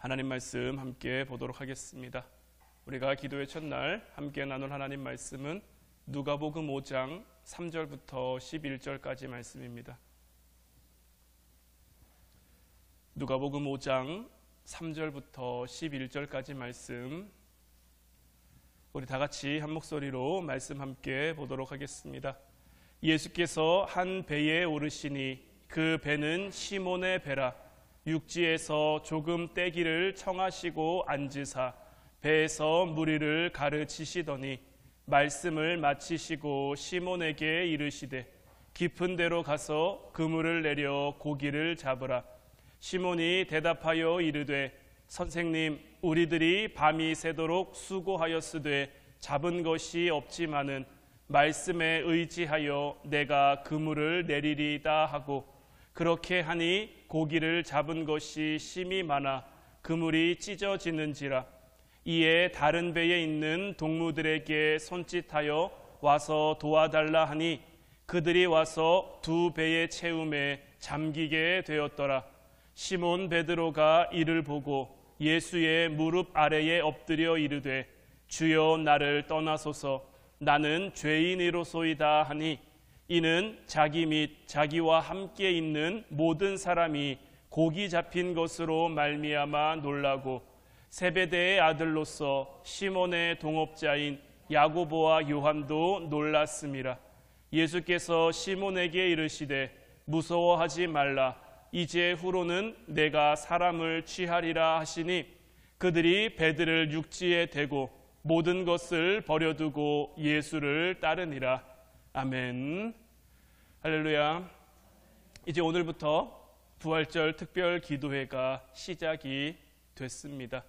하나님 말씀 함께 보도록 하겠습니다. 우리가 기도의 첫날 함께 나눌 하나님 말씀은 누가복음 5장 3절부터 11절까지 말씀입니다. 누가복음 5장 3절부터 11절까지 말씀, 우리 다 같이 한 목소리로 말씀 함께 보도록 하겠습니다. 예수께서 한 배에 오르시니 그 배는 시몬의 배라. 육지에서 조금 떼기를 청하시고 앉으사 배에서 무리를 가르치시더니 말씀을 마치시고 시몬에게 이르시되 깊은 데로 가서 그물을 내려 고기를 잡으라. 시몬이 대답하여 이르되 선생님, 우리들이 밤이 새도록 수고하였으되 잡은 것이 없지만은 말씀에 의지하여 내가 그물을 내리리다 하고, 그렇게 하니 고기를 잡은 것이 심히 많아 그물이 찢어지는지라. 이에 다른 배에 있는 동무들에게 손짓하여 와서 도와달라 하니 그들이 와서 두 배의 채움에 잠기게 되었더라. 시몬 베드로가 이를 보고 예수의 무릎 아래에 엎드려 이르되 주여, 나를 떠나소서, 나는 죄인이로소이다 하니, 이는 자기 및 자기와 함께 있는 모든 사람이 고기 잡힌 것으로 말미암아 놀라고 세베대의 아들로서 시몬의 동업자인 야고보와 요한도 놀랐음이라. 예수께서 시몬에게 이르시되 무서워하지 말라. 이제 후로는 내가 사람을 취하리라 하시니, 그들이 배들을 육지에 대고 모든 것을 버려두고 예수를 따르니라. 아멘. 할렐루야. 이제 오늘부터 부활절 특별 기도회가 시작이 됐습니다.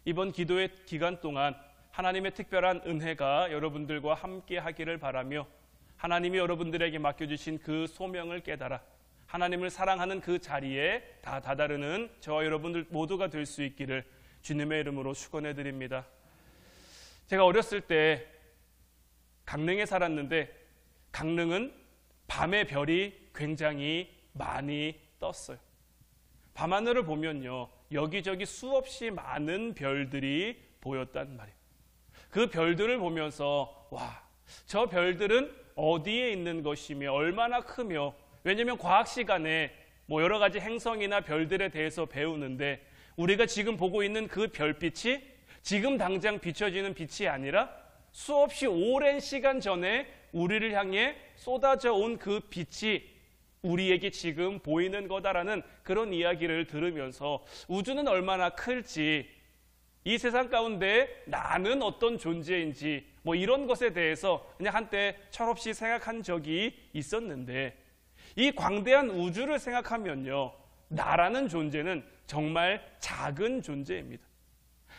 이번 기도회 기간 동안 하나님의 특별한 은혜가 여러분들과 함께 하기를 바라며, 하나님이 여러분들에게 맡겨주신 그 소명을 깨달아 하나님을 사랑하는 그 자리에 다 다다르는 저와 여러분들 모두가 될 수 있기를 주님의 이름으로 축원해 드립니다. 제가 어렸을 때 강릉에 살았는데, 강릉은 밤에 별이 굉장히 많이 떴어요. 밤하늘을 보면요, 여기저기 수없이 많은 별들이 보였단 말이에요. 그 별들을 보면서 와, 저 별들은 어디에 있는 것이며 얼마나 크며, 왜냐하면 과학 시간에 여러 가지 행성이나 별들에 대해서 배우는데, 우리가 지금 보고 있는 그 별빛이 지금 당장 비춰지는 빛이 아니라 수없이 오랜 시간 전에 우리를 향해 쏟아져 온 그 빛이 우리에게 지금 보이는 거다라는 그런 이야기를 들으면서 우주는 얼마나 클지, 이 세상 가운데 나는 어떤 존재인지 이런 것에 대해서 그냥 한때 철없이 생각한 적이 있었는데, 이 광대한 우주를 생각하면요, 나라는 존재는 정말 작은 존재입니다.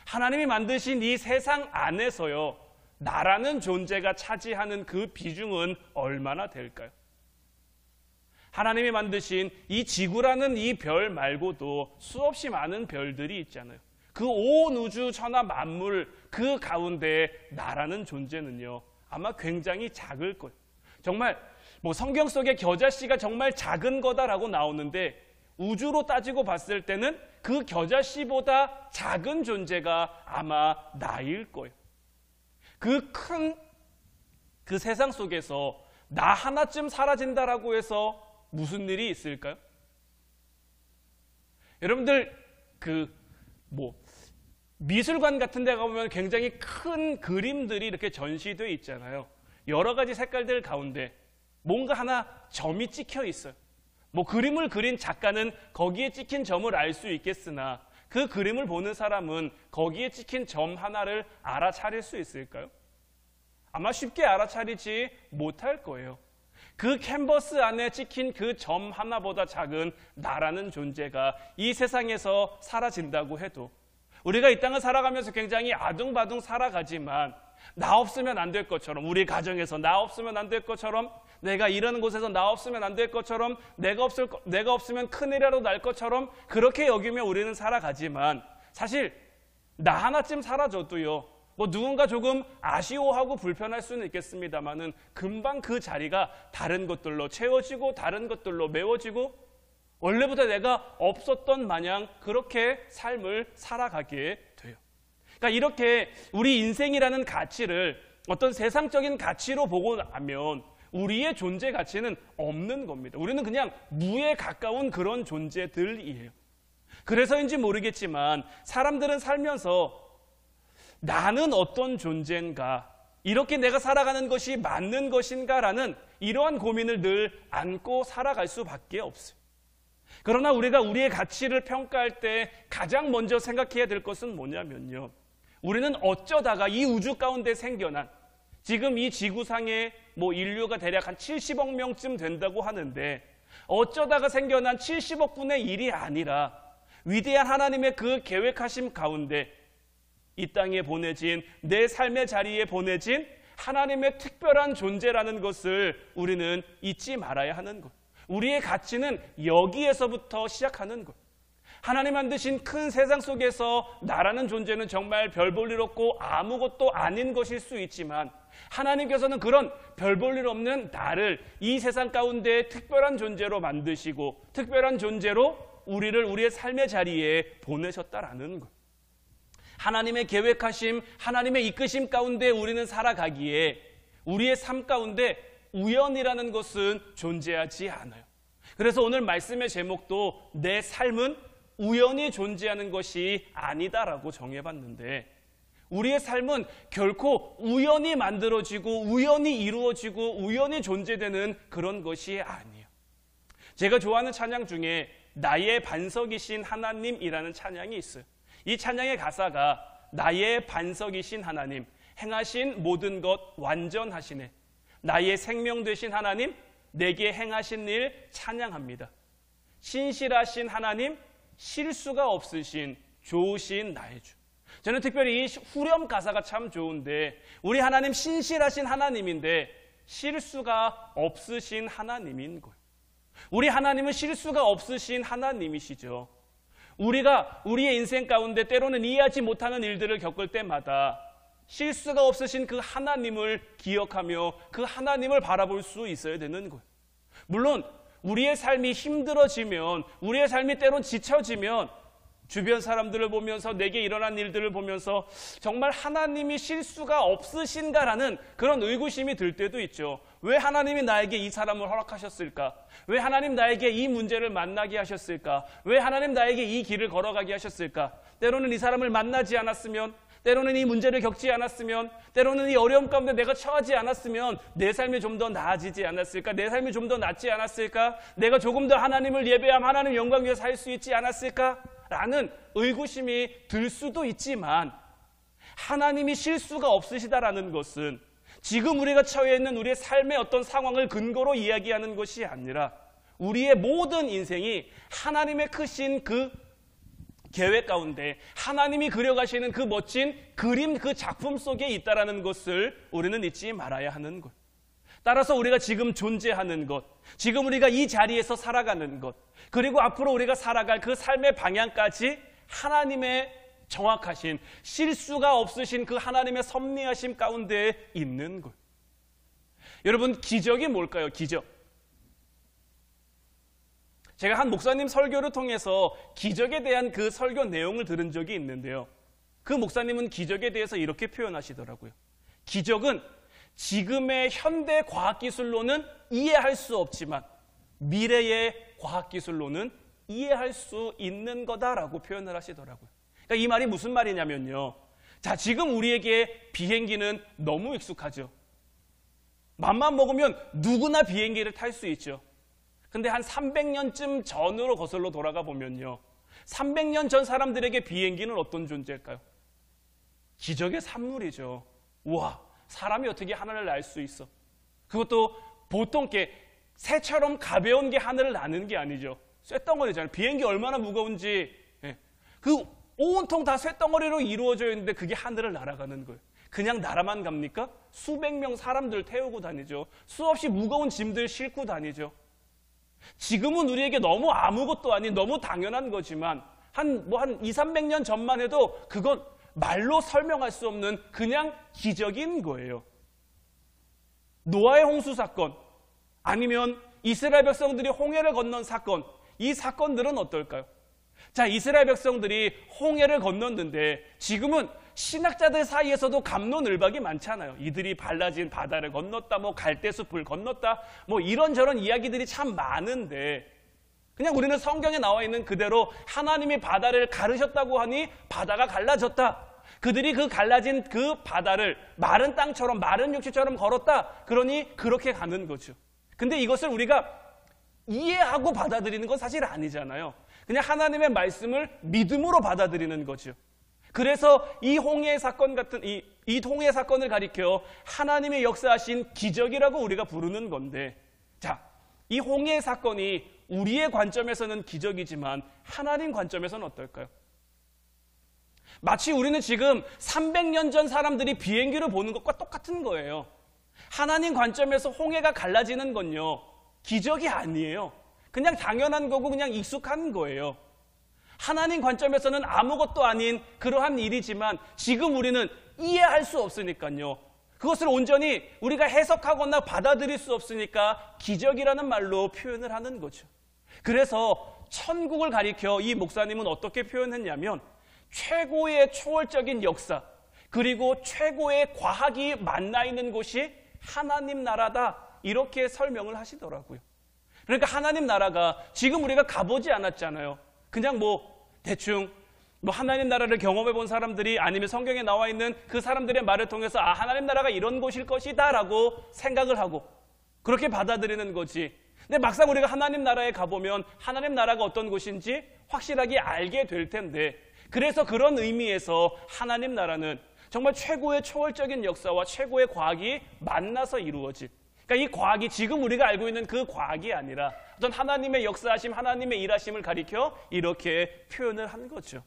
하나님이 만드신 이 세상 안에서요, 나라는 존재가 차지하는 그 비중은 얼마나 될까요? 하나님이 만드신 이 지구라는 이 별 말고도 수없이 많은 별들이 있잖아요. 그 온 우주 천하 만물 그 가운데 나라는 존재는요, 아마 굉장히 작을 거예요. 정말 성경 속의 겨자씨가 정말 작은 거다라고 나오는데, 우주로 따지고 봤을 때는 그 겨자씨보다 작은 존재가 아마 나일 거예요. 그 큰 그 세상 속에서 나 하나쯤 사라진다라고 해서 무슨 일이 있을까요? 여러분들 미술관 같은 데 가보면 굉장히 큰 그림들이 이렇게 전시되어 있잖아요. 여러 가지 색깔들 가운데 뭔가 하나 점이 찍혀 있어요. 그림을 그린 작가는 거기에 찍힌 점을 알 수 있겠으나, 그 그림을 보는 사람은 거기에 찍힌 점 하나를 알아차릴 수 있을까요? 아마 쉽게 알아차리지 못할 거예요. 그 캔버스 안에 찍힌 그 점 하나보다 작은 나라는 존재가 이 세상에서 사라진다고 해도, 우리가 이 땅을 살아가면서 굉장히 아둥바둥 살아가지만 나 없으면 안 될 것처럼, 우리 가정에서 나 없으면 안 될 것처럼, 내가 일하는 곳에서 나 없으면 안 될 것처럼, 내가 없으면 큰일이라도 날 것처럼 그렇게 여기며 우리는 살아가지만, 사실 나 하나쯤 사라져도요, 누군가 조금 아쉬워하고 불편할 수는 있겠습니다만은 금방 그 자리가 다른 것들로 채워지고 다른 것들로 메워지고, 원래부터 내가 없었던 마냥 그렇게 삶을 살아가게 돼요. 그러니까 이렇게 우리 인생이라는 가치를 어떤 세상적인 가치로 보고 나면 우리의 존재 가치는 없는 겁니다. 우리는 그냥 무에 가까운 그런 존재들이에요. 그래서인지 모르겠지만 사람들은 살면서 나는 어떤 존재인가, 이렇게 내가 살아가는 것이 맞는 것인가라는 이러한 고민을 늘 안고 살아갈 수밖에 없어요. 그러나 우리가 우리의 가치를 평가할 때 가장 먼저 생각해야 될 것은 뭐냐면요, 우리는 어쩌다가 이 우주 가운데 생겨난, 지금 이 지구상에 인류가 대략 한 70억 명쯤 된다고 하는데, 어쩌다가 생겨난 70억 분의 1이 아니라 위대한 하나님의 그 계획하심 가운데 이 땅에 보내진, 내 삶의 자리에 보내진 하나님의 특별한 존재라는 것을 우리는 잊지 말아야 하는 것. 우리의 가치는 여기에서부터 시작하는 것. 하나님 만드신 큰 세상 속에서 나라는 존재는 정말 별 볼 일 없고 아무것도 아닌 것일 수 있지만, 하나님께서는 그런 별 볼 일 없는 나를 이 세상 가운데 특별한 존재로 만드시고 특별한 존재로 우리를 우리의 삶의 자리에 보내셨다라는 것. 하나님의 계획하심, 하나님의 이끄심 가운데 우리는 살아가기에 우리의 삶 가운데 우연이라는 것은 존재하지 않아요. 그래서 오늘 말씀의 제목도 내 삶은 우연히 존재하는 것이 아니다라고 정해봤는데, 우리의 삶은 결코 우연히 만들어지고 우연히 이루어지고 우연히 존재되는 그런 것이 아니에요. 제가 좋아하는 찬양 중에 나의 반석이신 하나님이라는 찬양이 있어요. 이 찬양의 가사가 나의 반석이신 하나님, 행하신 모든 것 완전하시네. 나의 생명 되신 하나님, 내게 행하신 일 찬양합니다. 신실하신 하나님, 실수가 없으신 좋으신 나의 주. 저는 특별히 이 후렴 가사가 참 좋은데, 우리 하나님 신실하신 하나님인데 실수가 없으신 하나님인 거예요. 우리 하나님은 실수가 없으신 하나님이시죠. 우리가 우리의 인생 가운데 때로는 이해하지 못하는 일들을 겪을 때마다 실수가 없으신 그 하나님을 기억하며 그 하나님을 바라볼 수 있어야 되는 거예요. 물론 우리의 삶이 힘들어지면, 우리의 삶이 때론 지쳐지면 주변 사람들을 보면서, 내게 일어난 일들을 보면서 정말 하나님이 실수가 없으신가라는 그런 의구심이 들 때도 있죠. 왜 하나님이 나에게 이 사람을 허락하셨을까? 왜 하나님 나에게 이 문제를 만나게 하셨을까? 왜 하나님 나에게 이 길을 걸어가게 하셨을까? 때로는 이 사람을 만나지 않았으면, 때로는 이 문제를 겪지 않았으면, 때로는 이 어려움 가운데 내가 처하지 않았으면 내 삶이 좀 더 나아지지 않았을까? 내 삶이 좀 더 낫지 않았을까? 내가 조금 더 하나님을 예배하며 하나님 영광 위에 살 수 있지 않았을까? 라는 의구심이 들 수도 있지만, 하나님이 실수가 없으시다라는 것은 지금 우리가 처해 있는 우리의 삶의 어떤 상황을 근거로 이야기하는 것이 아니라 우리의 모든 인생이 하나님의 크신 그 계획 가운데 하나님이 그려가시는 그 멋진 그림, 그 작품 속에 있다라는 것을 우리는 잊지 말아야 하는 것. 따라서 우리가 지금 존재하는 것, 지금 우리가 이 자리에서 살아가는 것, 그리고 앞으로 우리가 살아갈 그 삶의 방향까지 하나님의 정확하신, 실수가 없으신 그 하나님의 섭리하심 가운데 있는 것. 여러분, 기적이 뭘까요? 기적. 제가 한 목사님 설교를 통해서 기적에 대한 그 설교 내용을 들은 적이 있는데요, 그 목사님은 기적에 대해서 이렇게 표현하시더라고요. 기적은 지금의 현대 과학기술로는 이해할 수 없지만 미래의 과학기술로는 이해할 수 있는 거다라고 표현을 하시더라고요. 그러니까 이 말이 무슨 말이냐면요, 자, 지금 우리에게 비행기는 너무 익숙하죠. 맘만 먹으면 누구나 비행기를 탈 수 있죠. 근데 한 300년쯤 전으로 거슬러 돌아가 보면요, 300년 전 사람들에게 비행기는 어떤 존재일까요? 기적의 산물이죠. 우와, 사람이 어떻게 하늘을 날 수 있어? 그것도 보통 게 새처럼 가벼운 게 하늘을 나는 게 아니죠. 쇳덩어리잖아요. 비행기 얼마나 무거운지, 그 온통 다 쇳덩어리로 이루어져 있는데 그게 하늘을 날아가는 거예요. 그냥 날아만 갑니까? 수백 명 사람들 태우고 다니죠. 수없이 무거운 짐들 싣고 다니죠. 지금은 우리에게 너무 아무것도 아닌 너무 당연한 거지만 한 2, 300년 전만 해도 그건 말로 설명할 수 없는 그냥 기적인 거예요. 노아의 홍수 사건, 아니면 이스라엘 백성들이 홍해를 건넌 사건, 이 사건들은 어떨까요? 자, 이스라엘 백성들이 홍해를 건넜는데 지금은 신학자들 사이에서도 갑론을박이 많잖아요. 이들이 발라진 바다를 건넜다, 뭐 갈대숲을 건넜다, 뭐 이런저런 이야기들이 참 많은데 그냥 우리는 성경에 나와 있는 그대로 하나님이 바다를 가르셨다고 하니 바다가 갈라졌다. 그들이 그 갈라진 그 바다를 마른 땅처럼 마른 육지처럼 걸었다. 그러니 그렇게 가는 거죠. 근데 이것을 우리가 이해하고 받아들이는 건 사실 아니잖아요. 그냥 하나님의 말씀을 믿음으로 받아들이는 거죠. 그래서 이 홍해 사건 같은 이 홍해 사건을 가리켜 하나님의 역사하신 기적이라고 우리가 부르는 건데, 자, 이 홍해 사건이 우리의 관점에서는 기적이지만 하나님 관점에서는 어떨까요? 마치 우리는 지금 300년 전 사람들이 비행기를 보는 것과 똑같은 거예요. 하나님 관점에서 홍해가 갈라지는 건요, 기적이 아니에요. 그냥 당연한 거고 그냥 익숙한 거예요. 하나님 관점에서는 아무것도 아닌 그러한 일이지만 지금 우리는 이해할 수 없으니까요, 그것을 온전히 우리가 해석하거나 받아들일 수 없으니까 기적이라는 말로 표현을 하는 거죠. 그래서 천국을 가리켜 이 목사님은 어떻게 표현했냐면 최고의 초월적인 역사, 그리고 최고의 과학이 만나 있는 곳이 하나님 나라다, 이렇게 설명을 하시더라고요. 그러니까 하나님 나라가 지금 우리가 가보지 않았잖아요. 그냥 대충 하나님 나라를 경험해 본 사람들이 아니면 성경에 나와 있는 그 사람들의 말을 통해서 하나님 나라가 이런 곳일 것이다 라고 생각을 하고 그렇게 받아들이는 거지. 근데 막상 우리가 하나님 나라에 가보면 하나님 나라가 어떤 곳인지 확실하게 알게 될 텐데, 그래서 그런 의미에서 하나님 나라는 정말 최고의 초월적인 역사와 최고의 과학이 만나서 이루어진, 그러니까 이 과학이 지금 우리가 알고 있는 그 과학이 아니라 어떤 하나님의 역사하심, 하나님의 일하심을 가리켜 이렇게 표현을 한 거죠.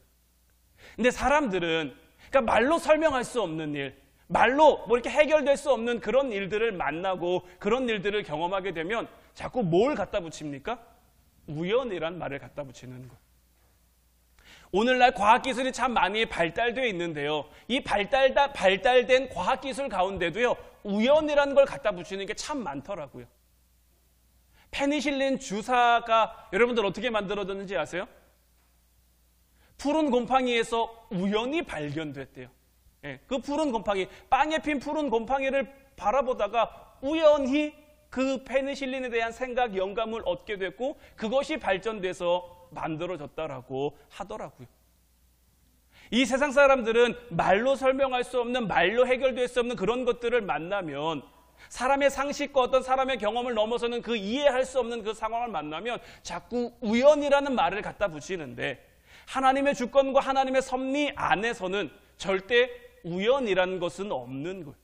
근데 사람들은 그러니까 말로 설명할 수 없는 일, 말로 이렇게 해결될 수 없는 그런 일들을 만나고 그런 일들을 경험하게 되면 자꾸 뭘 갖다 붙입니까? 우연이란 말을 갖다 붙이는 거예요. 오늘날 과학기술이 참 많이 발달되어 있는데요, 이 발달된 과학기술 가운데도요, 우연이라는 걸 갖다 붙이는 게 참 많더라고요. 페니실린 주사가 여러분들 어떻게 만들어졌는지 아세요? 푸른 곰팡이에서 우연히 발견됐대요. 그 푸른 곰팡이, 빵에 핀 푸른 곰팡이를 바라보다가 우연히 그 페니실린에 대한 생각, 영감을 얻게 됐고 그것이 발전돼서 만들어졌다라고 하더라고요. 이 세상 사람들은 말로 설명할 수 없는, 말로 해결될 수 없는 그런 것들을 만나면, 사람의 상식과 어떤 사람의 경험을 넘어서는 그 이해할 수 없는 그 상황을 만나면 자꾸 우연이라는 말을 갖다 붙이는데, 하나님의 주권과 하나님의 섭리 안에서는 절대 우연이라는 것은 없는 거예요.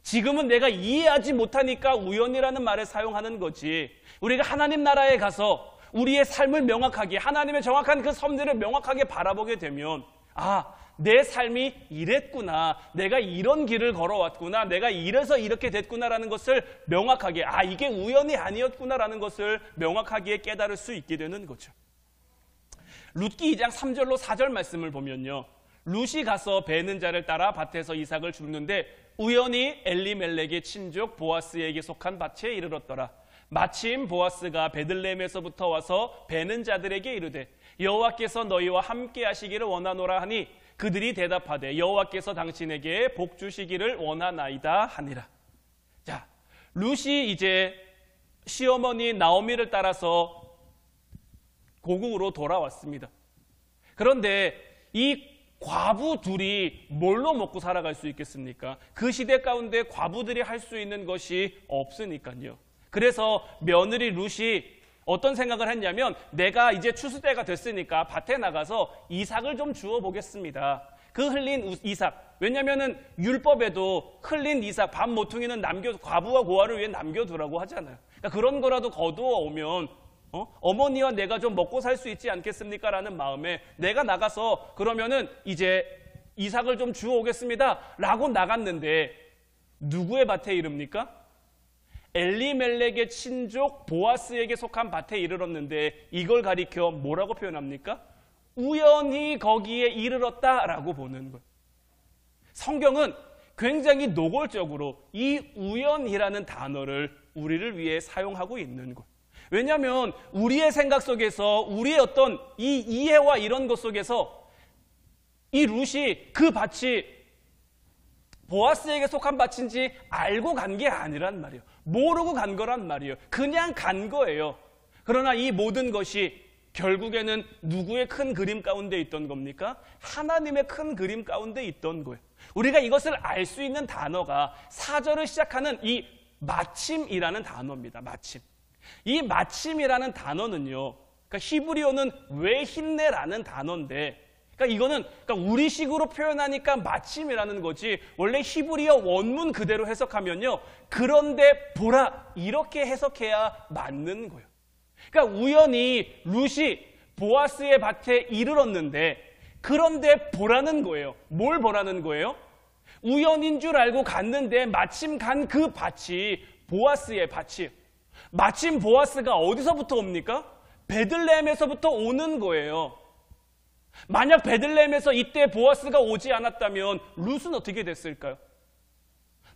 지금은 내가 이해하지 못하니까 우연이라는 말을 사용하는 거지, 우리가 하나님 나라에 가서 우리의 삶을 명확하게, 하나님의 정확한 그 섭리를 명확하게 바라보게 되면, 내 삶이 이랬구나, 내가 이런 길을 걸어왔구나, 내가 이래서 이렇게 됐구나라는 것을 명확하게, 이게 우연이 아니었구나라는 것을 명확하게 깨달을 수 있게 되는 거죠. 룻기 2장 3절로 4절 말씀을 보면요, 룻이 가서 베는 자를 따라 밭에서 이삭을 줍는데 우연히 엘리멜렉의 친족 보아스에게 속한 밭에 이르렀더라. 마침 보아스가 베들레헴에서부터 와서 베는 자들에게 이르되 여호와께서 너희와 함께 하시기를 원하노라 하니 그들이 대답하되 여호와께서 당신에게 복 주시기를 원하나이다 하니라. 자, 룻이 이제 시어머니 나오미를 따라서 고국으로 돌아왔습니다. 그런데 이 과부 둘이 뭘로 먹고 살아갈 수 있겠습니까? 그 시대 가운데 과부들이 할 수 있는 것이 없으니까요. 그래서 며느리 룻이 어떤 생각을 했냐면, 내가 이제 추수 때가 됐으니까 밭에 나가서 이삭을 좀 주워 보겠습니다. 그 흘린 이삭, 왜냐면은 율법에도 흘린 이삭, 밥 모퉁이는 과부와 고아를 위해 남겨두라고 하잖아요. 그러니까 그런 거라도 거두어 오면 어머니와 내가 좀 먹고 살 수 있지 않겠습니까? 라는 마음에 내가 나가서 그러면은 이제 이삭을 좀 주워 오겠습니다 라고 나갔는데, 누구의 밭에 이릅니까? 엘리멜렉의 친족 보아스에게 속한 밭에 이르렀는데, 이걸 가리켜 뭐라고 표현합니까? 우연히 거기에 이르렀다라고 보는 거예요. 성경은 굉장히 노골적으로 이 우연이라는 단어를 우리를 위해 사용하고 있는 거예요. 왜냐하면 우리의 생각 속에서 우리의 어떤 이 이해와 이런 것 속에서 이 룻이 그 밭이 보아스에게 속한 밭인지 알고 간 게 아니란 말이에요. 모르고 간 거란 말이에요. 그냥 간 거예요. 그러나 이 모든 것이 결국에는 누구의 큰 그림 가운데 있던 겁니까? 하나님의 큰 그림 가운데 있던 거예요. 우리가 이것을 알 수 있는 단어가 4절을 시작하는 이 마침이라는 단어입니다. 마침. 이 마침이라는 단어는요, 그러니까 히브리어는 외힌네라는 단어인데, 그러니까 이거는 우리식으로 표현하니까 마침이라는 거지, 원래 히브리어 원문 그대로 해석하면요, 그런데 보라, 이렇게 해석해야 맞는 거예요. 그러니까 우연히 룻이 보아스의 밭에 이르렀는데, 그런데 보라는 거예요. 뭘 보라는 거예요? 우연인 줄 알고 갔는데 마침 간 그 밭이 보아스의 밭이에요. 마침 보아스가 어디서부터 옵니까? 베들레헴에서부터 오는 거예요. 만약 베들레헴에서 이때 보아스가 오지 않았다면 룻은 어떻게 됐을까요?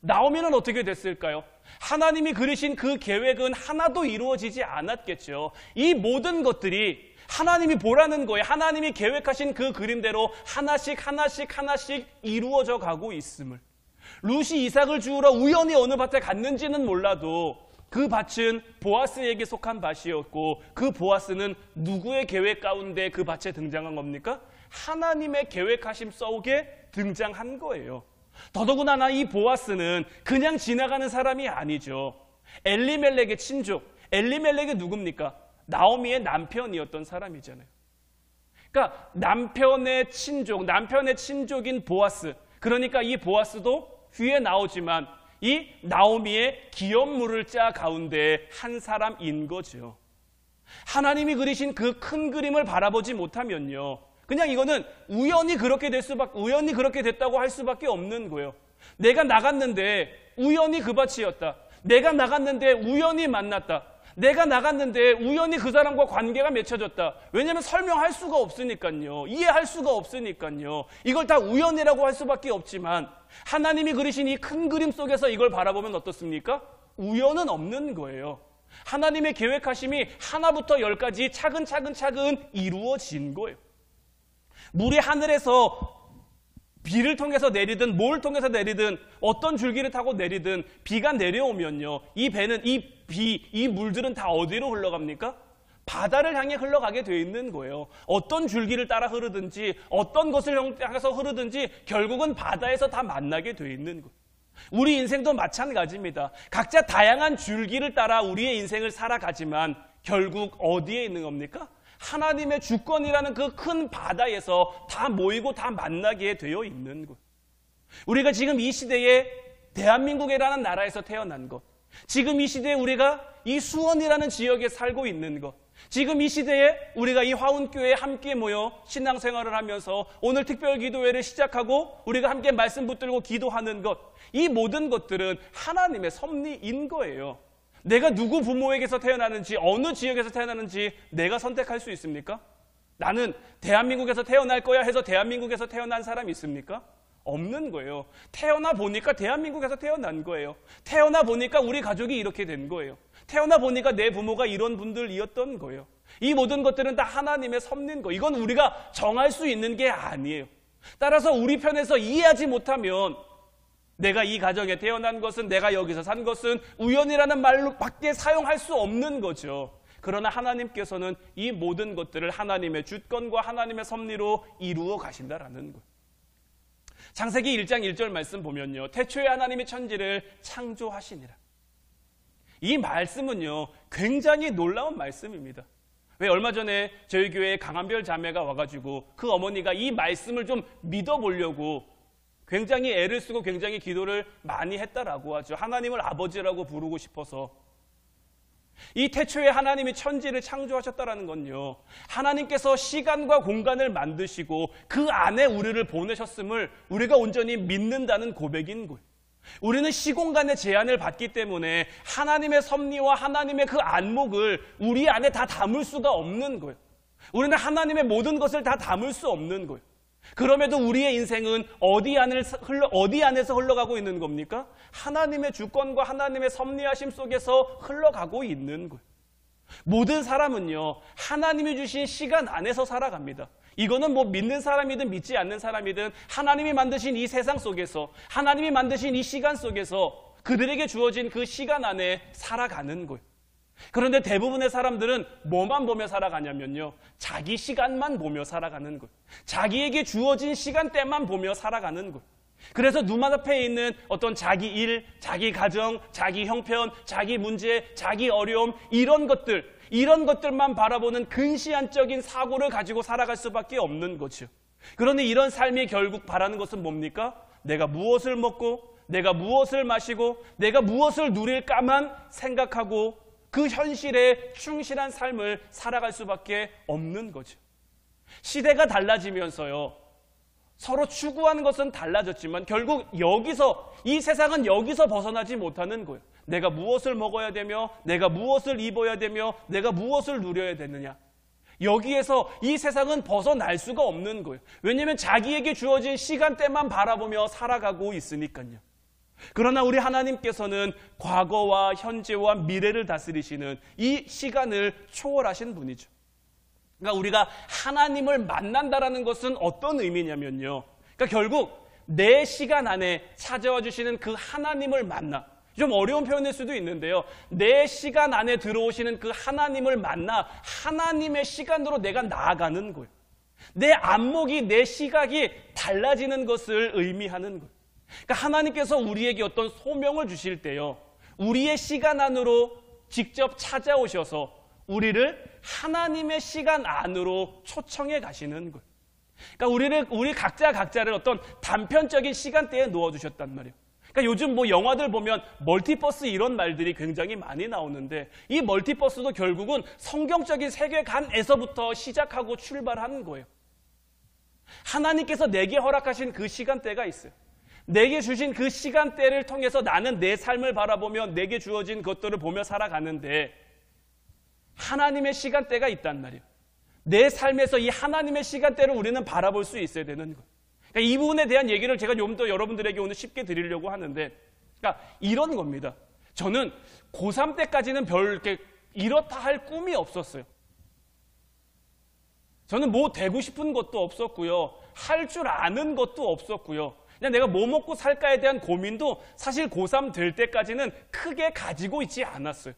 나오미는 어떻게 됐을까요? 하나님이 그리신 그 계획은 하나도 이루어지지 않았겠죠. 이 모든 것들이 하나님이 보라는 거예요. 하나님이 계획하신 그 그림대로 하나씩 이루어져 가고 있음을. 룻이 이삭을 주우러 우연히 어느 밭에 갔는지는 몰라도 그 밭은 보아스에게 속한 밭이었고, 그 보아스는 누구의 계획 가운데 그 밭에 등장한 겁니까? 하나님의 계획하심 속에 등장한 거예요. 더더구나 이 보아스는 그냥 지나가는 사람이 아니죠. 엘리멜렉의 친족. 엘리멜렉이 누굽니까? 나오미의 남편이었던 사람이잖아요. 그러니까 남편의 친족인 보아스. 그러니까 이 보아스도 뒤에 나오지만 이 나오미의 기업물을 짜 가운데 한 사람인 거죠. 하나님이 그리신 그 큰 그림을 바라보지 못하면요, 그냥 이거는 우연히 그렇게 됐다고 할 수밖에 없는 거예요. 내가 나갔는데 우연히 그 밭이었다. 내가 나갔는데 우연히 만났다. 내가 나갔는데 우연히 그 사람과 관계가 맺혀졌다. 왜냐하면 설명할 수가 없으니까요. 이해할 수가 없으니까요. 이걸 다 우연이라고 할 수밖에 없지만 하나님이 그리신 이 큰 그림 속에서 이걸 바라보면 어떻습니까? 우연은 없는 거예요. 하나님의 계획하심이 하나부터 열까지 차근차근 이루어진 거예요. 물이 하늘에서 비를 통해서 내리든 뭘 통해서 내리든 어떤 줄기를 타고 내리든 비가 내려오면요, 이 배는 이 물들은 다 어디로 흘러갑니까? 바다를 향해 흘러가게 돼 있는 거예요. 어떤 줄기를 따라 흐르든지 어떤 것을 향해서 흐르든지 결국은 바다에서 다 만나게 돼 있는 거예요. 우리 인생도 마찬가지입니다. 각자 다양한 줄기를 따라 우리의 인생을 살아가지만 결국 어디에 있는 겁니까? 하나님의 주권이라는 그 큰 바다에서 다 모이고 다 만나게 되어 있는 것. 우리가 지금 이 시대에 대한민국이라는 나라에서 태어난 것, 지금 이 시대에 우리가 이 수원이라는 지역에 살고 있는 것, 지금 이 시대에 우리가 이 화운교회에 함께 모여 신앙생활을 하면서 오늘 특별기도회를 시작하고 우리가 함께 말씀 붙들고 기도하는 것, 이 모든 것들은 하나님의 섭리인 거예요. 내가 누구 부모에게서 태어나는지, 어느 지역에서 태어나는지 내가 선택할 수 있습니까? 나는 대한민국에서 태어날 거야 해서 대한민국에서 태어난 사람이 있습니까? 없는 거예요. 태어나 보니까 대한민국에서 태어난 거예요. 태어나 보니까 우리 가족이 이렇게 된 거예요. 태어나 보니까 내 부모가 이런 분들이었던 거예요. 이 모든 것들은 다 하나님의 섭리인 거예요. 이건 우리가 정할 수 있는 게 아니에요. 따라서 우리 편에서 이해하지 못하면 내가 이 가정에 태어난 것은, 내가 여기서 산 것은 우연이라는 말로 밖에 사용할 수 없는 거죠. 그러나 하나님께서는 이 모든 것들을 하나님의 주권과 하나님의 섭리로 이루어 가신다라는 거예요. 창세기 1장 1절 말씀 보면요, 태초에 하나님이 천지를 창조하시니라. 이 말씀은요 굉장히 놀라운 말씀입니다. 왜 얼마 전에 저희 교회에 강한별 자매가 와가지고 그 어머니가 이 말씀을 좀 믿어보려고 굉장히 애를 쓰고 굉장히 기도를 많이 했다라고 하죠. 하나님을 아버지라고 부르고 싶어서. 이 태초에 하나님이 천지를 창조하셨다라는 건요, 하나님께서 시간과 공간을 만드시고 그 안에 우리를 보내셨음을 우리가 온전히 믿는다는 고백인 거예요. 우리는 시공간의 제한을 받기 때문에 하나님의 섭리와 하나님의 그 안목을 우리 안에 다 담을 수가 없는 거예요. 우리는 하나님의 모든 것을 다 담을 수 없는 거예요. 그럼에도 우리의 인생은 어디 안에서 흘러가고 있는 겁니까? 하나님의 주권과 하나님의 섭리하심 속에서 흘러가고 있는 거예요. 모든 사람은요, 하나님이 주신 시간 안에서 살아갑니다. 이거는 뭐 믿는 사람이든 믿지 않는 사람이든 하나님이 만드신 이 세상 속에서, 하나님이 만드신 이 시간 속에서 그들에게 주어진 그 시간 안에 살아가는 거예요. 그런데 대부분의 사람들은 뭐만 보며 살아가냐면요, 자기 시간만 보며 살아가는 거예요. 자기에게 주어진 시간대만 보며 살아가는 거예요. 그래서 눈앞에 있는 어떤 자기 일, 자기 가정, 자기 형편, 자기 문제, 자기 어려움, 이런 것들만 바라보는 근시안적인 사고를 가지고 살아갈 수밖에 없는 거죠. 그런데 이런 삶이 결국 바라는 것은 뭡니까? 내가 무엇을 먹고, 내가 무엇을 마시고, 내가 무엇을 누릴까만 생각하고 그 현실에 충실한 삶을 살아갈 수밖에 없는 거죠. 시대가 달라지면서요, 서로 추구하는 것은 달라졌지만 결국 여기서, 이 세상은 여기서 벗어나지 못하는 거예요. 내가 무엇을 먹어야 되며, 내가 무엇을 입어야 되며, 내가 무엇을 누려야 되느냐. 여기에서 이 세상은 벗어날 수가 없는 거예요. 왜냐하면 자기에게 주어진 시간대만 바라보며 살아가고 있으니까요. 그러나 우리 하나님께서는 과거와 현재와 미래를 다스리시는 이 시간을 초월하신 분이죠. 그러니까 우리가 하나님을 만난다라는 것은 어떤 의미냐면요, 그러니까 결국 내 시간 안에 찾아와 주시는 그 하나님을 만나, 좀 어려운 표현일 수도 있는데요, 내 시간 안에 들어오시는 그 하나님을 만나 하나님의 시간으로 내가 나아가는 거예요. 내 안목이, 내 시각이 달라지는 것을 의미하는 거예요. 그러니까 하나님께서 우리에게 어떤 소명을 주실 때요, 우리의 시간 안으로 직접 찾아오셔서 우리를 하나님의 시간 안으로 초청해 가시는 거예요. 그러니까 우리 각자를 어떤 단편적인 시간대에 놓아주셨단 말이에요. 그러니까 요즘 뭐 영화들 보면 멀티버스 이런 말들이 굉장히 많이 나오는데, 이 멀티버스도 결국은 성경적인 세계관에서부터 시작하고 출발하는 거예요. 하나님께서 내게 허락하신 그 시간대가 있어요. 내게 주신 그 시간대를 통해서 나는 내 삶을 바라보며 내게 주어진 것들을 보며 살아가는데, 하나님의 시간대가 있단 말이에요. 내 삶에서 이 하나님의 시간대를 우리는 바라볼 수 있어야 되는 거예요. 그러니까 이 부분에 대한 얘기를 제가 좀 더 여러분들에게 오늘 쉽게 드리려고 하는데, 그러니까 이런 겁니다. 저는 고3 때까지는 별 이렇게 이렇다 할 꿈이 없었어요. 저는 뭐 되고 싶은 것도 없었고요, 할 줄 아는 것도 없었고요, 그냥 내가 뭐 먹고 살까에 대한 고민도 사실 고3 될 때까지는 크게 가지고 있지 않았어요.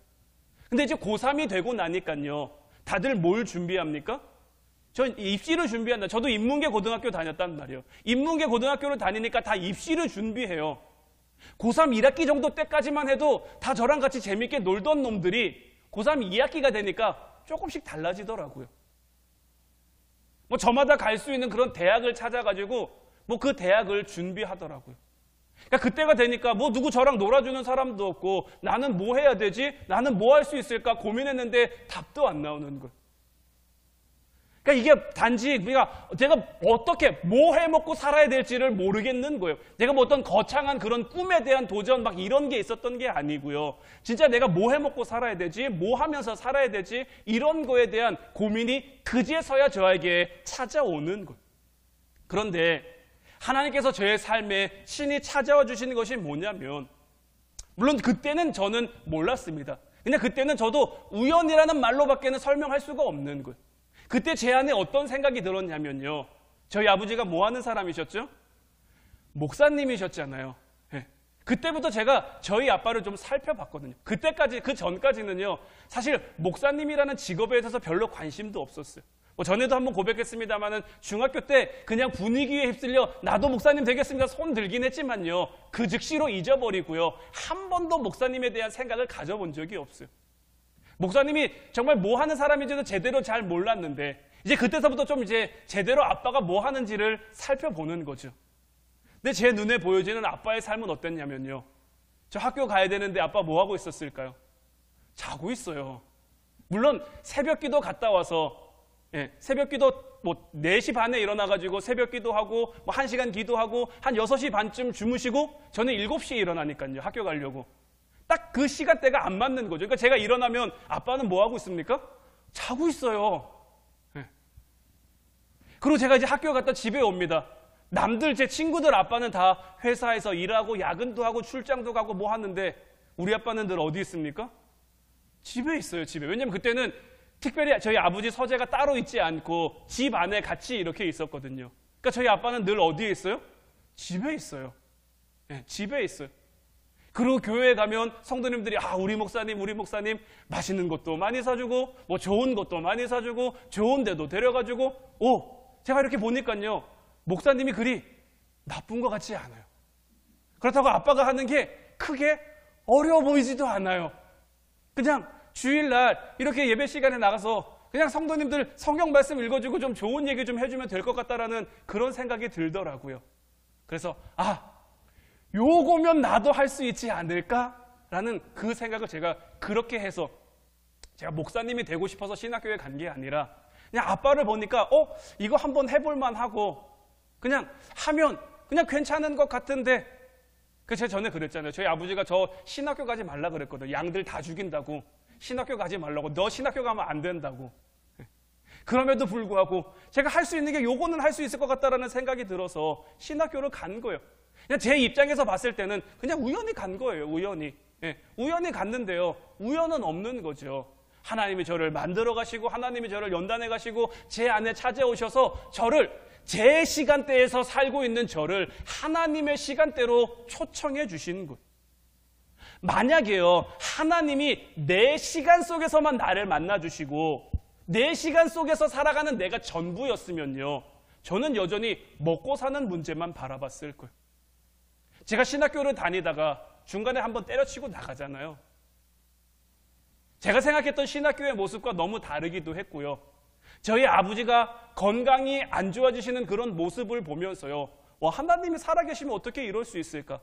근데 이제 고3이 되고 나니까요, 다들 뭘 준비합니까? 전 입시를 준비한다. 저도 인문계 고등학교 다녔단 말이에요. 인문계 고등학교를 다니니까 다 입시를 준비해요. 고3 1학기 정도 때까지만 해도 다 저랑 같이 재밌게 놀던 놈들이 고3 2학기가 되니까 조금씩 달라지더라고요. 뭐 저마다 갈 수 있는 그런 대학을 찾아가지고 뭐 그 대학을 준비하더라고요. 그러니까 그때가 되니까 뭐 누구 저랑 놀아주는 사람도 없고, 나는 뭐 해야 되지? 나는 뭐 할 수 있을까? 고민했는데 답도 안 나오는 거예요. 그러니까 이게 단지 내가 어떻게 뭐 해먹고 살아야 될지를 모르겠는 거예요. 내가 뭐 어떤 거창한 그런 꿈에 대한 도전 막 이런 게 있었던 게 아니고요. 진짜 내가 뭐 해먹고 살아야 되지? 뭐 하면서 살아야 되지? 이런 거에 대한 고민이 그제서야 저에게 찾아오는 거예요. 그런데 하나님께서 저의 삶에 신이 찾아와 주시는 것이 뭐냐면, 물론 그때는 저는 몰랐습니다. 그냥 그때는 저도 우연이라는 말로밖에는 설명할 수가 없는 거예요. 그때 제 안에 어떤 생각이 들었냐면요, 저희 아버지가 뭐 하는 사람이셨죠? 목사님이셨잖아요. 네. 그때부터 제가 저희 아빠를 좀 살펴봤거든요. 그 전까지는요, 사실 목사님이라는 직업에 대해서 별로 관심도 없었어요. 전에도 한번 고백했습니다마는 중학교 때 그냥 분위기에 휩쓸려 나도 목사님 되겠습니다 손 들긴 했지만요, 그 즉시로 잊어버리고요, 한 번도 목사님에 대한 생각을 가져본 적이 없어요. 목사님이 정말 뭐 하는 사람인지도 제대로 잘 몰랐는데, 이제 그때서부터 좀 이제 제대로 아빠가 뭐 하는지를 살펴보는 거죠. 근데 제 눈에 보여지는 아빠의 삶은 어땠냐면요, 저 학교 가야 되는데 아빠 뭐 하고 있었을까요? 자고 있어요. 물론 새벽기도 갔다 와서, 새벽기도 뭐 4시 반에 일어나가지고 새벽기도 하고 뭐 1시간 기도하고 한 6시 반쯤 주무시고, 저는 7시에 일어나니까요, 학교 가려고. 딱 그 시간대가 안 맞는 거죠. 그러니까 제가 일어나면 아빠는 뭐 하고 있습니까? 자고 있어요. 그리고 제가 이제 학교 갔다 집에 옵니다. 남들, 제 친구들 아빠는 다 회사에서 일하고 야근도 하고 출장도 가고 뭐 하는데, 우리 아빠는 늘 어디 있습니까? 집에 있어요, 집에. 왜냐면 그때는 특별히 저희 아버지 서재가 따로 있지 않고 집 안에 같이 이렇게 있었거든요. 그러니까 저희 아빠는 늘 어디에 있어요? 집에 있어요. 네, 집에 있어요. 그리고 교회에 가면 성도님들이 우리 목사님 맛있는 것도 많이 사주고 뭐 좋은 것도 많이 사주고 좋은 데도 데려가지고 제가 이렇게 보니까요, 목사님이 그리 나쁜 것 같지 않아요. 그렇다고 아빠가 하는 게 크게 어려워 보이지도 않아요. 그냥 주일날 이렇게 예배 시간에 나가서 그냥 성도님들 성경 말씀 읽어주고 좀 좋은 얘기 좀 해주면 될 것 같다라는 그런 생각이 들더라고요. 그래서 요거면 나도 할 수 있지 않을까라는 그 생각을 제가 그렇게 해서, 제가 목사님이 되고 싶어서 신학교에 간 게 아니라 그냥 아빠를 보니까 이거 한번 해볼만 하고 그냥 하면 그냥 괜찮은 것 같은데, 제가 전에 그랬잖아요. 저희 아버지가 저 신학교 가지 말라 그랬거든요. 양들 다 죽인다고 신학교 가지 말라고, 너 신학교 가면 안 된다고. 그럼에도 불구하고 제가 할 수 있는 게 요거는 할 수 있을 것 같다라는 생각이 들어서 신학교를 간 거예요. 그냥 제 입장에서 봤을 때는 그냥 우연히 간 거예요. 우연히. 우연히 갔는데요, 우연은 없는 거죠. 하나님이 저를 만들어 가시고 하나님이 저를 연단해 가시고 제 안에 찾아오셔서 저를, 제 시간대에서 살고 있는 저를 하나님의 시간대로 초청해 주신 거예요. 만약에요, 하나님이 내 시간 속에서만 나를 만나주시고 내 시간 속에서 살아가는 내가 전부였으면요, 저는 여전히 먹고 사는 문제만 바라봤을 거예요. 제가 신학교를 다니다가 중간에 한번 때려치고 나가잖아요. 제가 생각했던 신학교의 모습과 너무 다르기도 했고요. 저희 아버지가 건강이 안 좋아지시는 그런 모습을 보면서요, 하나님이 살아계시면 어떻게 이럴 수 있을까?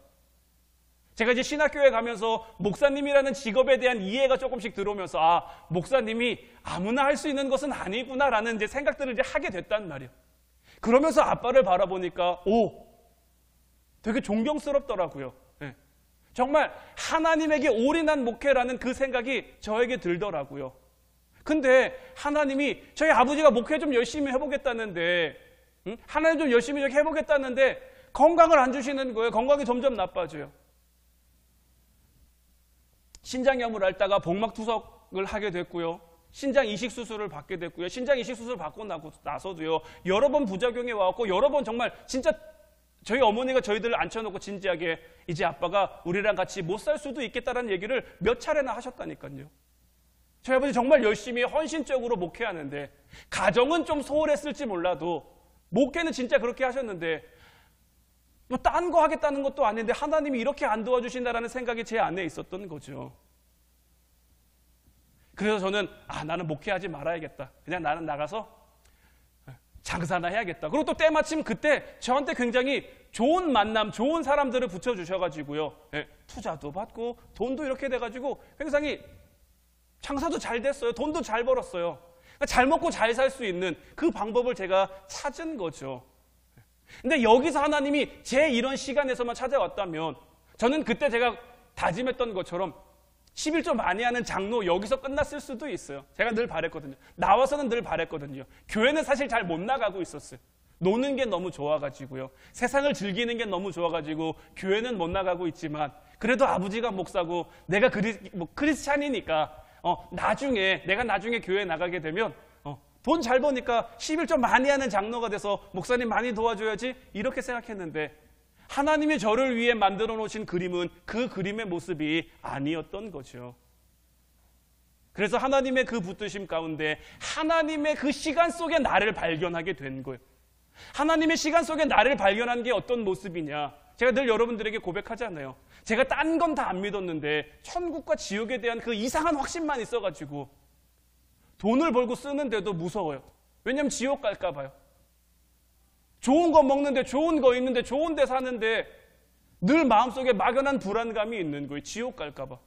제가 이제 신학교에 가면서 목사님이라는 직업에 대한 이해가 조금씩 들어오면서 목사님이 아무나 할 수 있는 것은 아니구나라는 이제 생각들을 이제 하게 됐단 말이에요. 그러면서 아빠를 바라보니까 되게 존경스럽더라고요. 정말 하나님에게 올인한 목회라는 그 생각이 저에게 들더라고요. 근데 하나님이 저희 아버지가 목회 좀 열심히 해보겠다는데, 하나님 좀 열심히 이렇게 해보겠다는데 건강을 안 주시는 거예요. 건강이 점점 나빠져요. 신장염을 앓다가 복막투석을 하게 됐고요. 신장 이식 수술을 받게 됐고요. 신장 이식 수술 받고 나서도요, 여러 번 부작용이 와갖고 여러 번 정말 진짜 저희 어머니가 저희들을 앉혀놓고 진지하게 이제 아빠가 우리랑 같이 못 살 수도 있겠다라는 얘기를 몇 차례나 하셨다니까요. 저희 아버지 정말 열심히 헌신적으로 목회하는데, 가정은 좀 소홀했을지 몰라도 목회는 진짜 그렇게 하셨는데, 뭐 딴 거 하겠다는 것도 아닌데 하나님이 이렇게 안 도와주신다라는 생각이 제 안에 있었던 거죠. 그래서 저는 나는 목회하지 말아야겠다. 그냥 나는 나가서 장사나 해야겠다. 그리고 또 때마침 그때 저한테 굉장히 좋은 만남, 좋은 사람들을 붙여주셔가지고요, 투자도 받고 돈도 이렇게 돼가지고 굉장히 장사도 잘 됐어요. 돈도 잘 벌었어요. 그러니까 잘 먹고 잘 살 수 있는 그 방법을 제가 찾은 거죠. 근데 여기서 하나님이 제 이런 시간에서만 찾아왔다면, 저는 그때 제가 다짐했던 것처럼 11조 많이 하는 장로 여기서 끝났을 수도 있어요. 제가 늘 바랬거든요. 나와서는 늘 바랬거든요. 교회는 사실 잘 못 나가고 있었어요. 노는 게 너무 좋아가지고요. 세상을 즐기는 게 너무 좋아가지고 교회는 못 나가고 있지만, 그래도 아버지가 목사고 내가 크리스찬이니까 내가 나중에 교회 나가게 되면 돈 잘 버니까 11조 많이 하는 장로가 돼서 목사님 많이 도와줘야지, 이렇게 생각했는데 하나님이 저를 위해 만들어 놓으신 그림은 그 그림의 모습이 아니었던 거죠. 그래서 하나님의 그 붙드심 가운데 하나님의 그 시간 속에 나를 발견하게 된 거예요. 하나님의 시간 속에 나를 발견한 게 어떤 모습이냐, 제가 늘 여러분들에게 고백하잖아요. 제가 딴 건 다 안 믿었는데 천국과 지옥에 대한 그 이상한 확신만 있어가지고 돈을 벌고 쓰는데도 무서워요. 왜냐하면 지옥 갈까 봐요. 좋은 거 먹는데, 좋은 거 있는데, 좋은 데 사는데 늘 마음속에 막연한 불안감이 있는 거예요. 지옥 갈까 봐.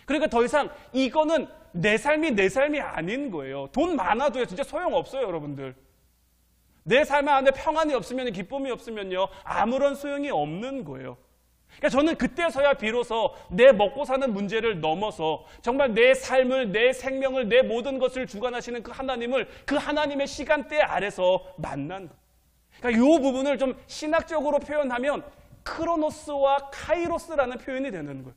그러니까 더 이상 이거는 내 삶이 아닌 거예요. 돈 많아도요, 진짜 소용없어요, 여러분들. 내 삶 안에 평안이 없으면, 기쁨이 없으면요, 아무런 소용이 없는 거예요. 그러니까 저는 그때서야 비로소 내 먹고 사는 문제를 넘어서 정말 내 삶을, 내 생명을, 내 모든 것을 주관하시는 그 하나님을, 그 하나님의 시간대 아래서 만난 거예요. 그러니까 이 부분을 좀 신학적으로 표현하면 크로노스와 카이로스라는 표현이 되는 거예요.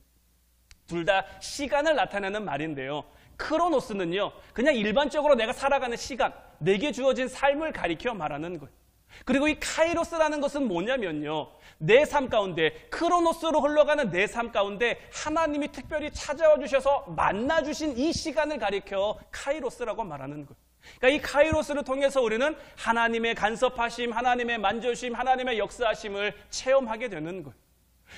둘 다 시간을 나타내는 말인데요. 크로노스는요, 그냥 일반적으로 내가 살아가는 시간, 내게 주어진 삶을 가리켜 말하는 거예요. 그리고 이 카이로스라는 것은 뭐냐면요, 내 삶 가운데, 크로노스로 흘러가는 내 삶 가운데 하나님이 특별히 찾아와 주셔서 만나 주신 이 시간을 가리켜 카이로스라고 말하는 거예요. 그러니까 이 카이로스를 통해서 우리는 하나님의 간섭하심, 하나님의 만져주심, 하나님의 역사하심을 체험하게 되는 거예요.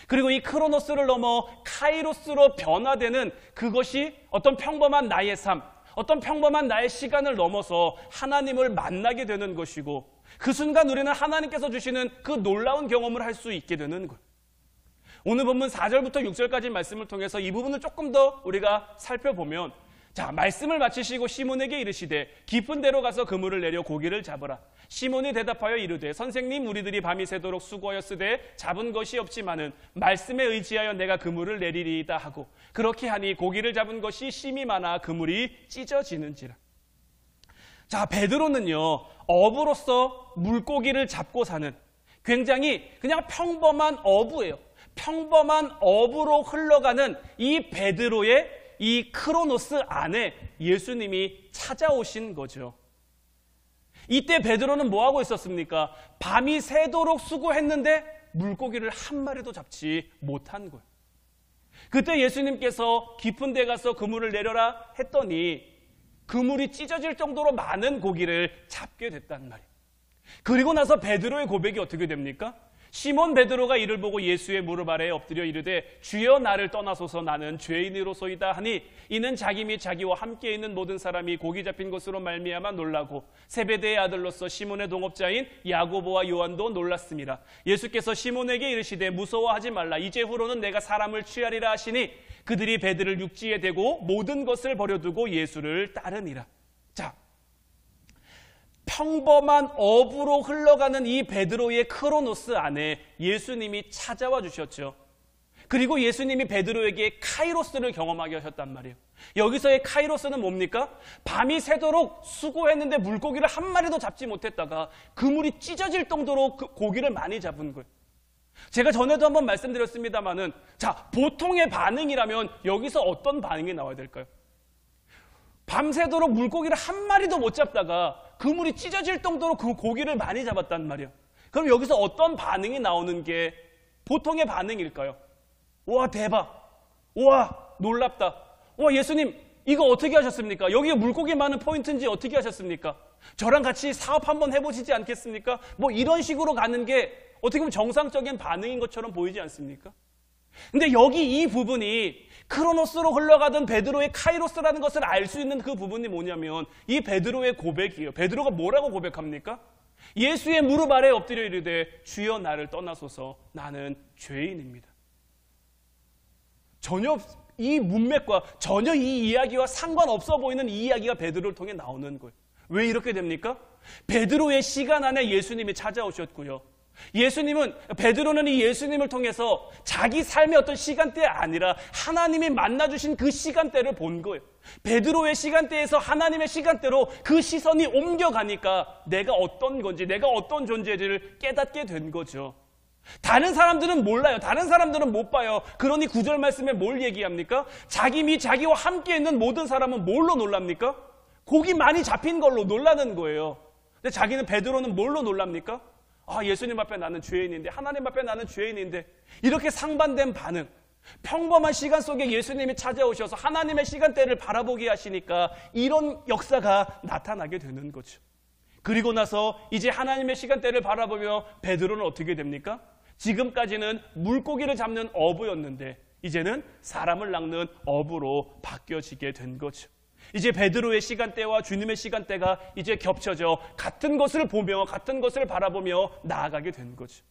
그리고 이 크로노스를 넘어 카이로스로 변화되는 그것이 어떤 평범한 나의 삶, 어떤 평범한 나의 시간을 넘어서 하나님을 만나게 되는 것이고, 그 순간 우리는 하나님께서 주시는 그 놀라운 경험을 할 수 있게 되는 거예요. 오늘 본문 4절부터 6절까지 말씀을 통해서 이 부분을 조금 더 우리가 살펴보면, 자, 말씀을 마치시고 시몬에게 이르시되 깊은 데로 가서 그물을 내려 고기를 잡으라. 시몬이 대답하여 이르되 선생님, 우리들이 밤이 새도록 수고하였으되 잡은 것이 없지만은 말씀에 의지하여 내가 그물을 내리리이다 하고, 그렇게 하니 고기를 잡은 것이 심이 많아 그물이 찢어지는지라. 자, 베드로는요, 어부로서 물고기를 잡고 사는 굉장히 그냥 평범한 어부예요. 평범한 어부로 흘러가는 이 베드로의 이 크로노스 안에 예수님이 찾아오신 거죠. 이때 베드로는 뭐하고 있었습니까? 밤이 새도록 수고했는데 물고기를 한 마리도 잡지 못한 거예요. 그때 예수님께서 깊은 데 가서 그물을 내려라 했더니 그물이 찢어질 정도로 많은 고기를 잡게 됐단 말이에요. 그리고 나서 베드로의 고백이 어떻게 됩니까? 시몬 베드로가 이를 보고 예수의 무릎 아래에 엎드려 이르되 주여, 나를 떠나소서, 나는 죄인이로소이다 하니, 이는 자기 및 자기와 함께 있는 모든 사람이 고기 잡힌 것으로 말미암아 놀라고 세베대의 아들로서 시몬의 동업자인 야고보와 요한도 놀랐습니다. 예수께서 시몬에게 이르시되 무서워하지 말라. 이제후로는 내가 사람을 취하리라 하시니 그들이 배들을 육지에 대고 모든 것을 버려두고 예수를 따르니라. 자, 평범한 어부로 흘러가는 이 베드로의 크로노스 안에 예수님이 찾아와 주셨죠. 그리고 예수님이 베드로에게 카이로스를 경험하게 하셨단 말이에요. 여기서의 카이로스는 뭡니까? 밤이 새도록 수고했는데 물고기를 한 마리도 잡지 못했다가 그물이 찢어질 정도로 그 고기를 많이 잡은 거예요. 제가 전에도 한번 말씀드렸습니다마는, 자, 보통의 반응이라면 여기서 어떤 반응이 나와야 될까요? 밤새도록 물고기를 한 마리도 못 잡다가 그물이 찢어질 정도로 그 고기를 많이 잡았단 말이에요. 그럼 여기서 어떤 반응이 나오는 게 보통의 반응일까요? 와, 대박! 와, 놀랍다! 와, 예수님, 이거 어떻게 하셨습니까? 여기에 물고기 많은 포인트인지 어떻게 하셨습니까? 저랑 같이 사업 한번 해보시지 않겠습니까? 뭐 이런 식으로 가는 게 어떻게 보면 정상적인 반응인 것처럼 보이지 않습니까? 근데 여기 이 부분이 크로노스로 흘러가던 베드로의 카이로스라는 것을 알 수 있는 그 부분이 뭐냐면 이 베드로의 고백이에요. 베드로가 뭐라고 고백합니까? 예수의 무릎 아래에 엎드려 이르되 주여, 나를 떠나소서, 나는 죄인입니다. 전혀 이 문맥과 전혀 이 이야기와 상관없어 보이는 이 이야기가 베드로를 통해 나오는 거예요. 왜 이렇게 됩니까? 베드로의 시간 안에 예수님이 찾아오셨고요. 베드로는 이 예수님을 통해서 자기 삶의 어떤 시간대가 아니라 하나님이 만나주신 그 시간대를 본 거예요. 베드로의 시간대에서 하나님의 시간대로 그 시선이 옮겨가니까 내가 어떤 건지, 내가 어떤 존재를 깨닫게 된 거죠. 다른 사람들은 몰라요. 다른 사람들은 못 봐요. 그러니 9절 말씀에 뭘 얘기합니까? 자기 및 자기와 함께 있는 모든 사람은 뭘로 놀랍니까? 고기 많이 잡힌 걸로 놀라는 거예요. 근데 베드로는 뭘로 놀랍니까? 아, 예수님 앞에 나는 죄인인데, 하나님 앞에 나는 죄인인데, 이렇게 상반된 반응. 평범한 시간 속에 예수님이 찾아오셔서 하나님의 시간대를 바라보게 하시니까 이런 역사가 나타나게 되는 거죠. 그리고 나서 이제 하나님의 시간대를 바라보며 베드로는 어떻게 됩니까? 지금까지는 물고기를 잡는 어부였는데 이제는 사람을 낚는 어부로 바뀌어지게 된 거죠. 이제 베드로의 시간대와 주님의 시간대가 이제 겹쳐져 같은 것을 보며 같은 것을 바라보며 나아가게 된 거죠.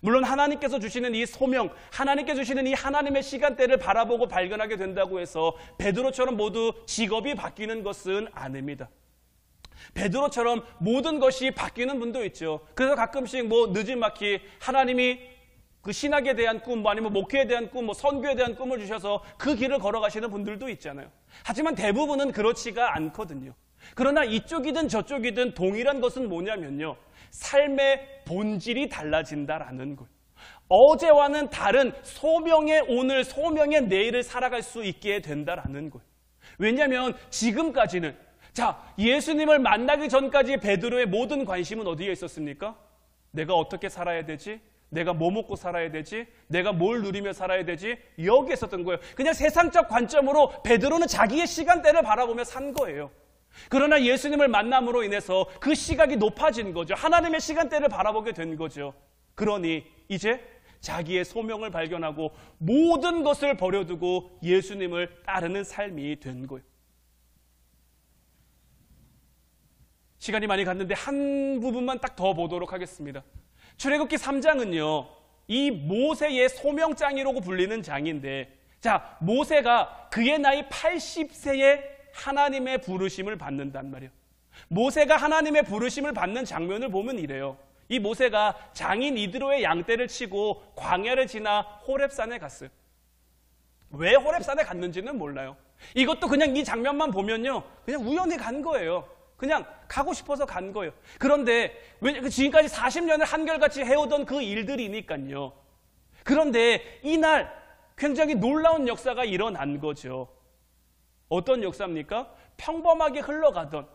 물론 하나님께서 주시는 이 소명, 하나님께서 주시는 이 하나님의 시간대를 바라보고 발견하게 된다고 해서 베드로처럼 모두 직업이 바뀌는 것은 아닙니다. 베드로처럼 모든 것이 바뀌는 분도 있죠. 그래서 가끔씩 늦지막히 하나님이 그 신학에 대한 꿈, 아니면 목회에 대한 꿈, 선교에 대한 꿈을 주셔서 그 길을 걸어가시는 분들도 있잖아요. 하지만 대부분은 그렇지가 않거든요. 그러나 이쪽이든 저쪽이든 동일한 것은 뭐냐면요, 삶의 본질이 달라진다라는 거예요. 어제와는 다른 소명의 오늘, 소명의 내일을 살아갈 수 있게 된다라는 거예요. 왜냐하면 지금까지는 예수님을 만나기 전까지 베드로의 모든 관심은 어디에 있었습니까? 내가 어떻게 살아야 되지? 내가 뭐 먹고 살아야 되지? 내가 뭘 누리며 살아야 되지? 여기에 있었던 거예요. 그냥 세상적 관점으로 베드로는 자기의 시간대를 바라보며 산 거예요. 그러나 예수님을 만남으로 인해서 그 시각이 높아진 거죠. 하나님의 시간대를 바라보게 된 거죠. 그러니 이제 자기의 소명을 발견하고 모든 것을 버려두고 예수님을 따르는 삶이 된 거예요. 시간이 많이 갔는데 한 부분만 딱 더 보도록 하겠습니다. 출애굽기 3장은요, 이 모세의 소명장이라고 불리는 장인데, 모세가 그의 나이 80세에 하나님의 부르심을 받는단 말이에요. 모세가 하나님의 부르심을 받는 장면을 보면 이래요. 이 모세가 장인 이드로의 양떼를 치고 광야를 지나 호렙산에 갔어요. 왜 호렙산에 갔는지는 몰라요. 이것도 그냥 이 장면만 보면요, 그냥 우연히 간 거예요. 그냥 가고 싶어서 간 거예요. 그런데 지금까지 40년을 한결같이 해오던 그 일들이니까요. 그런데 이날 굉장히 놀라운 역사가 일어난 거죠. 어떤 역사입니까? 평범하게 흘러가던,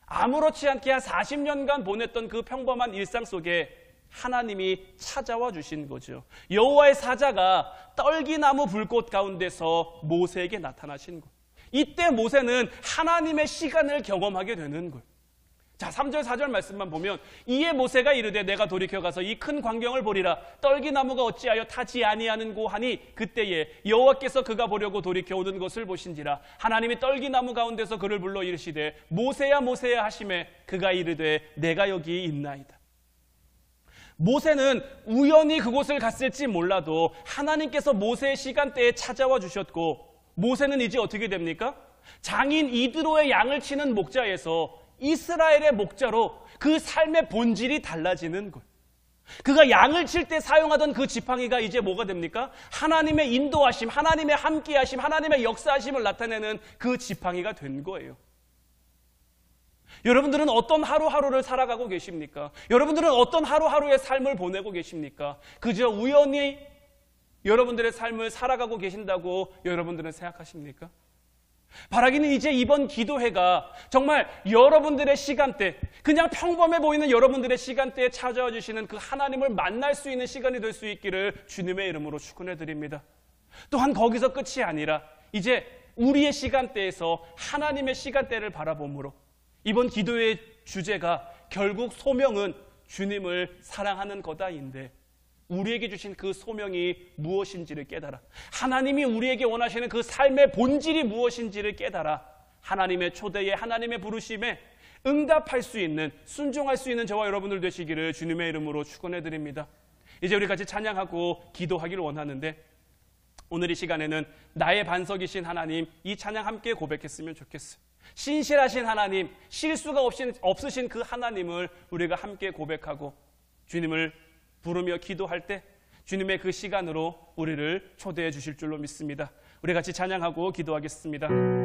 아무렇지 않게 한 40년간 보냈던 그 평범한 일상 속에 하나님이 찾아와 주신 거죠. 여호와의 사자가 떨기나무 불꽃 가운데서 모세에게 나타나신 거예요. 이때 모세는 하나님의 시간을 경험하게 되는 거예요. 3절 4절 말씀만 보면, 이에 모세가 이르되 내가 돌이켜 가서 이 큰 광경을 보리라. 떨기나무가 어찌하여 타지 아니하는고 하니, 그때에 여호와께서 그가 보려고 돌이켜 오는 것을 보신지라. 하나님이 떨기나무 가운데서 그를 불러 이르시되 모세야 모세야 하시매 그가 이르되 내가 여기 있나이다. 모세는 우연히 그곳을 갔을지 몰라도 하나님께서 모세의 시간대에 찾아와 주셨고, 모세는 이제 어떻게 됩니까? 장인 이드로의 양을 치는 목자에서 이스라엘의 목자로 그 삶의 본질이 달라지는 거예요. 그가 양을 칠 때 사용하던 그 지팡이가 이제 뭐가 됩니까? 하나님의 인도하심, 하나님의 함께하심, 하나님의 역사하심을 나타내는 그 지팡이가 된 거예요. 여러분들은 어떤 하루하루를 살아가고 계십니까? 여러분들은 어떤 하루하루의 삶을 보내고 계십니까? 그저 우연히 여러분들의 삶을 살아가고 계신다고 여러분들은 생각하십니까? 바라기는 이제 이번 기도회가 정말 여러분들의 시간대, 그냥 평범해 보이는 여러분들의 시간대에 찾아와 주시는 그 하나님을 만날 수 있는 시간이 될 수 있기를 주님의 이름으로 축원해 드립니다. 또한 거기서 끝이 아니라 이제 우리의 시간대에서 하나님의 시간대를 바라보므로 이번 기도회의 주제가 결국 소명은 주님을 사랑하는 거다인데, 우리에게 주신 그 소명이 무엇인지를 깨달아, 하나님이 우리에게 원하시는 그 삶의 본질이 무엇인지를 깨달아 하나님의 초대에, 하나님의 부르심에 응답할 수 있는, 순종할 수 있는 저와 여러분들 되시기를 주님의 이름으로 축원해 드립니다. 이제 우리 같이 찬양하고 기도하기를 원하는데, 오늘 이 시간에는 나의 반석이신 하나님, 이 찬양 함께 고백했으면 좋겠어요. 신실하신 하나님, 실수가 없으신 그 하나님을 우리가 함께 고백하고 주님을 부르며 기도할 때 주님의 그 시간으로 우리를 초대해 주실 줄로 믿습니다. 우리 같이 찬양하고 기도하겠습니다.